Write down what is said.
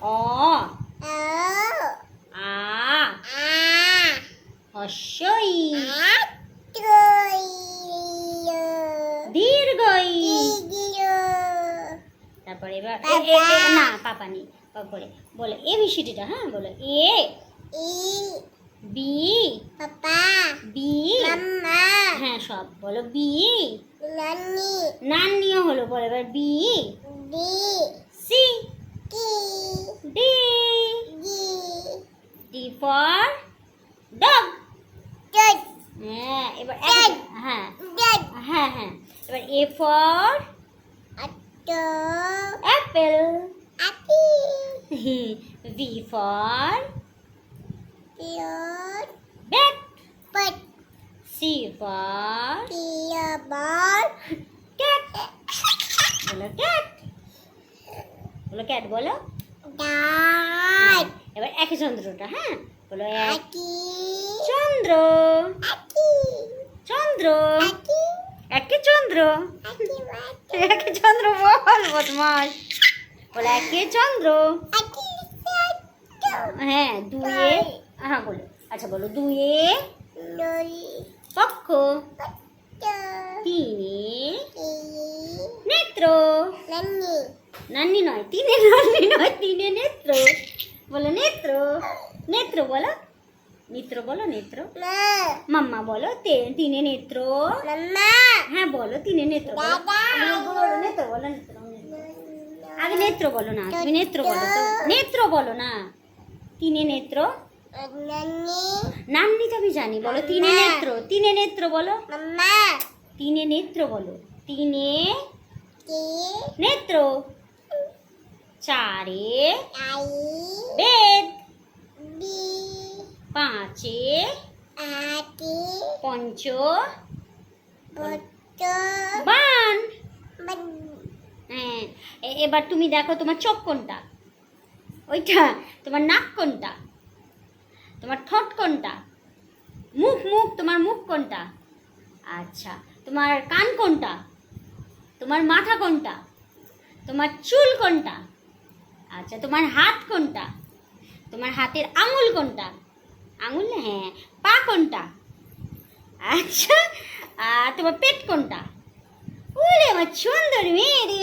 অ ও আ আ হস্যই তুই দীর্ঘই। দিও তারপরে এবার পাপা। না পাপা নেই, তারপরে বলো এবিসিডিটা, হ্যাঁ বলো এ ই বি পাপা বি মাম্মা হ্যাঁ সব বলো বি নানি নান্নিও হলো, বলো এবার বি ডি সি কি D G D for dog. ডট হ্যাঁ এবার Dog. হ্যাঁ ডট হ্যাঁ হ্যাঁ এবার এ ফর আটো অ্যাপেল, আপি বি ফর পিয়র ব্যাট, পট সি ফর পিয়র ক্যাট, বলো ক্যাট, বলো ক্যাট বলো। ডাট এবার একে চন্দ্রটা, হ্যাঁ বলো এক আকি চন্দ্র, আকি চন্দ্র আকি একে চন্দ্র, আকি একে চন্দ্র বল বদমাস, বলো একে চন্দ্র। আকি হ্যাঁ দুয়ে, হ্যাঁ বলো আচ্ছা বলো দুয়ে নই পক্ষ, তো তিনে ই নেত্র, নানি নান্নি নয় তিনে, নান্নি নয় তিনে নেত্র, বলো নেত্র, নেত্র বলো, নেত্র বলো নেত্র, মা মাম্মা বলো তিনে নেত্র, মাম্মা হ্যাঁ বলো তিনে নেত্র বলো, বলো নেত্র বলো নেত্র, আগে নেত্র বলো না, তুমি নেত্র বলো তো, নেত্র বলো না, তিনে নেত্র, নানি নান্নি তো আমি জানি, বলো তিনে নেত্র, তিনে নেত্র বলো, মাম্মা তিনে নেত্র বলো, তিনে কি নেত্র, চারে আই বেদ, বি পাঁচে আকি পঞ্চ বট বান। বন হ্যাঁ এবার তুমি দেখো তোমার চোখ কোনটা, ওইটা, তোমার নাক কোনটা, তোমার ঠোঁট কোনটা, মুখ মুখ তোমার মুখ কোনটা, আচ্ছা তোমার কান কোনটা, তোমার মাথা কোনটা, তোমার চুল কোনটা, আচ্ছা তোমার হাত কোনটা, তোমার হাতের আঙুল কোনটা, আঙুল হ্যাঁ, পা কোনটা, আচ্ছা আর তোমার পেট কোনটা। ওরে আমার সুন্দর মেয়ে রে।